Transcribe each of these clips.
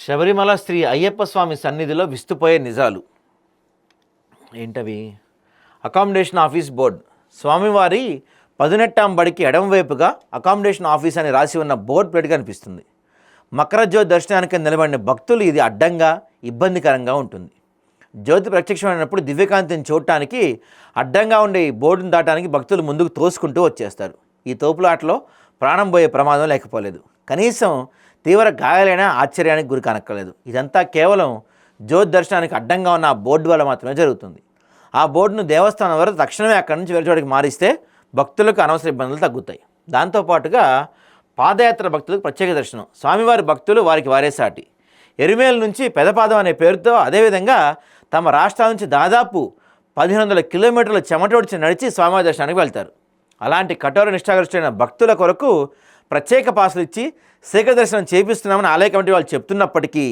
శబరిమల శ్రీ అయ్యప్ప స్వామి సన్నిధిలో విస్తుపోయే నిజాలు ఏంటవి? Accommodation office board. స్వామివారి పదునెట్టాం బడికి ఎడమవైపుగా అకామిడేషన్ ఆఫీస్ అని రాసి ఉన్న బోర్డు ప్లేట్ కనిపిస్తుంది. మకర జ్యోతి దర్శనానికి నిలబడిన భక్తులు ఇది అడ్డంగా ఇబ్బందికరంగా ఉంటుంది. జ్యోతి ప్రత్యక్షమైనప్పుడు దివ్యకాంతిని చూడటానికి అడ్డంగా ఉండే ఈ బోర్డును దాటానికి భక్తులు ముందుకు తోసుకుంటూ వచ్చేస్తారు. ఈ తోపులాటలో ప్రాణం పోయే ప్రమాదం లేకపోలేదు. కనీసం తీవ్ర గాయాలైనా ఆశ్చర్యానికి గురి కానక్కర్లేదు. ఇదంతా కేవలం జ్యోతి దర్శనానికి అడ్డంగా ఉన్న ఆ బోర్డు వల్ల మాత్రమే జరుగుతుంది. ఆ బోర్డును దేవస్థానం వరకు తక్షణమే అక్కడి నుంచి వేరే చోటికి మారిస్తే భక్తులకు అనవసర ఇబ్బందులు తగ్గుతాయి. దాంతోపాటుగా పాదయాత్ర భక్తులకు ప్రత్యేక దర్శనం. స్వామివారి భక్తులు వారికి వారే సాటి. ఎరిమేలు నుంచి పెదపాదం అనే పేరుతో, అదేవిధంగా తమ రాష్ట్రాల నుంచి దాదాపు 1500 కిలోమీటర్ల చెమటోడ్చి నడిచి స్వామివారి దర్శనానికి వెళ్తారు. అలాంటి కఠోర నిష్ఠాగరిష్ఠులైన భక్తుల కొరకు ప్రత్యేక పాసులు ఇచ్చి శీఘ్ర దర్శనం చేపిస్తున్నామని ఆలయ కమిటీ వాళ్ళు చెప్తున్నప్పటికీ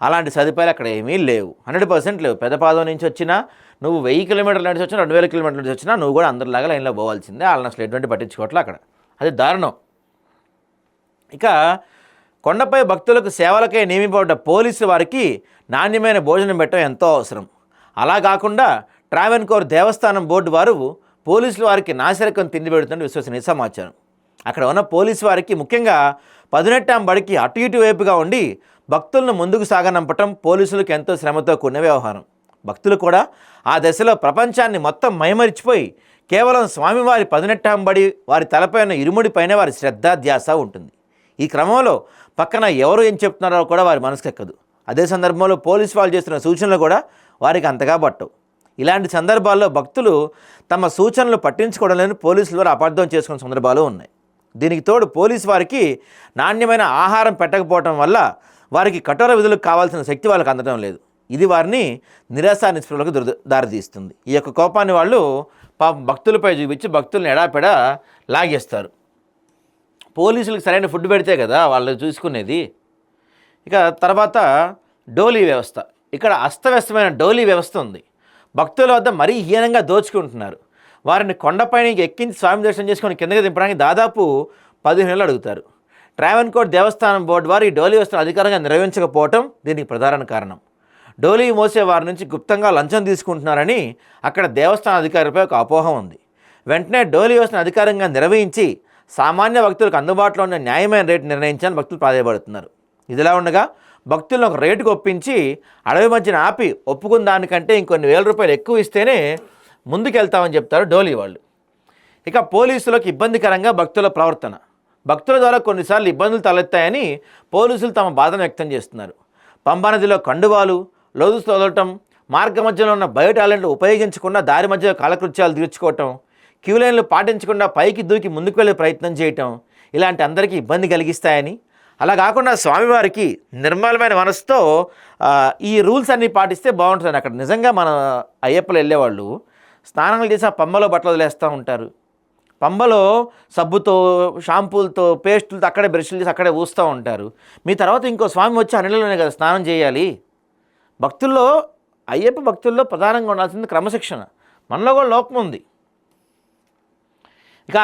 అలాంటి సదుపాయాలు అక్కడ ఏమీ లేవు. 100% లేవు. పెదపాదం నుంచి వచ్చినా, నువ్వు 1000 కిలోమీటర్ల నుంచి వచ్చినా, 2000 కిలోమీటర్ల నుంచి వచ్చినా నువ్వు కూడా అందరిలాగా లైన్లో పోవాల్సిందే. వాళ్ళని అసలు ఎటువంటి పట్టించుకోవట్లే అక్కడ. అది దారుణం. ఇక కొండపై భక్తులకు సేవలకై నియమింపబడ్డ పోలీసు వారికి నాణ్యమైన భోజనం పెట్టడం ఎంతో అవసరం. అలా కాకుండా ట్రావెన్కోర్ దేవస్థానం బోర్డు వారు పోలీసుల వారికి నాసిరకం తిండి పెడుతున్న విశ్వసనీయ సమాచారం. అక్కడ ఉన్న పోలీసు వారికి, ముఖ్యంగా 18వ బడికి అటు ఇటు వైపుగా ఉండి భక్తులను ముందుకు సాగనంపటం పోలీసులకు ఎంతో శ్రమతో కూడిన వ్యవహారం. భక్తులు కూడా ఆ దశలో ప్రపంచాన్ని మొత్తం మైమరిచిపోయి కేవలం స్వామివారి 18వ బడి వారి తలపై ఉన్న ఇరుముడి పైన వారి శ్రద్ధ ధ్యాస ఉంటుంది. ఈ క్రమంలో పక్కన ఎవరు ఏం చెప్తున్నారో కూడా వారి మనసుకు ఎక్కదు. అదే సందర్భంలో పోలీసు వాళ్ళు చేస్తున్న సూచనలు కూడా వారికి అంతగా పట్టవు. ఇలాంటి సందర్భాల్లో భక్తులు తమ సూచనలు పట్టించుకోవడం లేని పోలీసుల వారు అపార్థం చేసుకున్న సందర్భాలు ఉన్నాయి. దీనికి తోడు పోలీసు వారికి నాణ్యమైన ఆహారం పెట్టకపోవడం వల్ల వారికి కఠోర విధులకు కావాల్సిన శక్తి వాళ్ళకి అందడం లేదు. ఇది వారిని నిరాశ నిస్పృహలకు దారితీస్తుంది. ఈ యొక్క కోపాన్ని వాళ్ళు భక్తులపై చూపించి భక్తులను ఎడాపెడా లాగేస్తారు. పోలీసులకు సరైన ఫుడ్ పెడితే కదా వాళ్ళు చూసుకునేది. ఇక తర్వాత డోలీ వ్యవస్థ. ఇక్కడ అస్తవ్యస్తమైన డోలీ వ్యవస్థ ఉంది. భక్తుల వద్ద మరీ హీనంగా దోచుకుంటున్నారు. వారిని కొండపైన ఎక్కించి స్వామి దర్శనం చేసుకొని కిందకి దింపడానికి దాదాపు 15 నెలలు అడుగుతారు. ట్రావెన్కోర్ దేవస్థానం బోర్డు వారు ఈ డోలీ వ్యవస్థను అధికారంగా నిర్వహించకపోవటం దీనికి ప్రధాన కారణం. డోలీ మోసే వారి నుంచి గుప్తంగా లంచం తీసుకుంటున్నారని అక్కడ దేవస్థాన అధికారులపై ఒక అపోహ ఉంది. వెంటనే డోలీ వ్యవస్థను అధికారంగా నిర్వహించి సామాన్య భక్తులకు అందుబాటులో ఉన్న న్యాయమైన రేటు నిర్ణయించాలని భక్తులు ప్రాధాయపడుతున్నారు. ఇదిలా ఉండగా భక్తులను ఒక రేటుకు ఒప్పించి అడవి మధ్యన ఆపి ఒప్పుకున్న దానికంటే ఇంకొన్ని వేల రూపాయలు ఎక్కువ ఇస్తేనే ముందుకెళ్తామని చెప్తారు డోలీ వాళ్ళు. ఇక పోలీసులకు ఇబ్బందికరంగా భక్తుల ప్రవర్తన. భక్తుల ద్వారా కొన్నిసార్లు ఇబ్బందులు తలెత్తాయని పోలీసులు తమ బాధను వ్యక్తం చేస్తున్నారు. పంబా నదిలో కండువాలు, లోదు తోలటం, మార్గ మధ్యలో ఉన్న బయో టాలెంట్లు ఉపయోగించకుండా దారి మధ్యలో కాలకృత్యాలు తీర్చుకోవటం, క్యూలైన్లు పాటించకుండా పైకి దూకి ముందుకు వెళ్ళే ప్రయత్నం చేయటం ఇలాంటి అందరికీ ఇబ్బంది కలిగిస్తాయని, అలా కాకుండా స్వామివారికి నిర్మలమైన మనసుతో ఈ రూల్స్ అన్నీ పాటిస్తే బాగుంటుంది. అక్కడ నిజంగా మన అయ్యప్పలు వెళ్ళేవాళ్ళు స్నానాలు చేసి ఆ పంబలో బట్టలు వదిలేస్తూ ఉంటారు. పంబలో సబ్బుతో, షాంపూలతో, పేస్టులతో అక్కడే బ్రష్లు చేసి అక్కడే ఊస్తూ ఉంటారు. మీ తర్వాత ఇంకో స్వామి వచ్చి ఆ నీళ్ళలోనే కదా స్నానం చేయాలి. భక్తుల్లో, అయ్యప్ప భక్తుల్లో ప్రధానంగా ఉండాల్సింది క్రమశిక్షణ. మనలో కూడా లోపం ఉంది. ఇక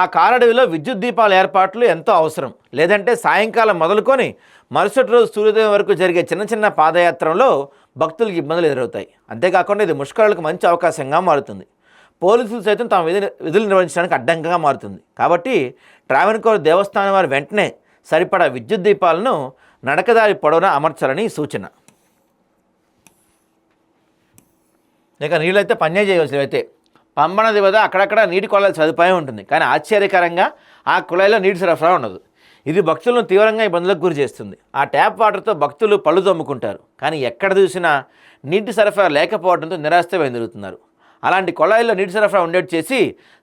ఆ కారడవిలో విద్యుత్ దీపాల ఏర్పాట్లు ఎంతో అవసరం. లేదంటే సాయంకాలం మొదలుకొని మరుసటి రోజు సూర్యోదయం వరకు జరిగే చిన్న చిన్న పాదయాత్రలో భక్తులకు ఇబ్బందులు ఎదురవుతాయి. అంతేకాకుండా ఇది ముష్కరులకు మంచి అవకాశంగా మారుతుంది. పోలీసులు సైతం తమ విధులు నిర్వహించడానికి అడ్డంగా మారుతుంది. కాబట్టి ట్రావెన్కోర్ దేవస్థానం వారు వెంటనే సరిపడా విద్యుత్ దీపాలను నడకదారి పొడవునా అమర్చాలని సూచన. ఇక నీళ్ళైతే పని చేయవలసినవి అయితే పంబ నది వద్ద అక్కడక్కడ నీటి కొలాయిల సదుపాయం ఉంటుంది. కానీ ఆశ్చర్యకరంగా ఆ కుళాయిలో నీటి సరఫరా ఉండదు. ఇది భక్తులను తీవ్రంగా ఇబ్బందులకు గురి చేస్తుంది. ఆ ట్యాప్ వాటర్తో భక్తులు పళ్ళు తోముకుంటారు. కానీ ఎక్కడ చూసినా నీటి సరఫరా లేకపోవడంతో నిరాశతో వెందురుతున్నారు. అలాంటి కొళాయిల్లో నీటి సరఫరా ఉండేట్టు చేసి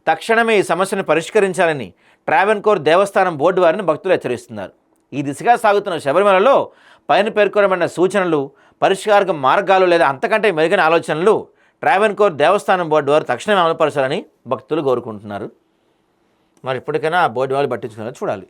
తక్షణమే ఈ సమస్యను పరిష్కరించాలని ట్రావెన్కోర్ దేవస్థానం బోర్డు వారిని భక్తులు హెచ్చరిస్తున్నారు. ఈ దిశగా సాగుతున్న శబరిమలలో పైన పేర్కొనబడిన సూచనలు, పరిష్కార మార్గాలు లేదా అంతకంటే మెరుగైన ఆలోచనలు ట్రావెన్కోర్ దేవస్థానం బోర్డు వారు తక్షణమే అమలుపరచాలని భక్తులు కోరుకుంటున్నారు. మరి ఇప్పటికైనా ఆ బోర్డు వాళ్ళు పట్టించుకున్నారో చూడాలి.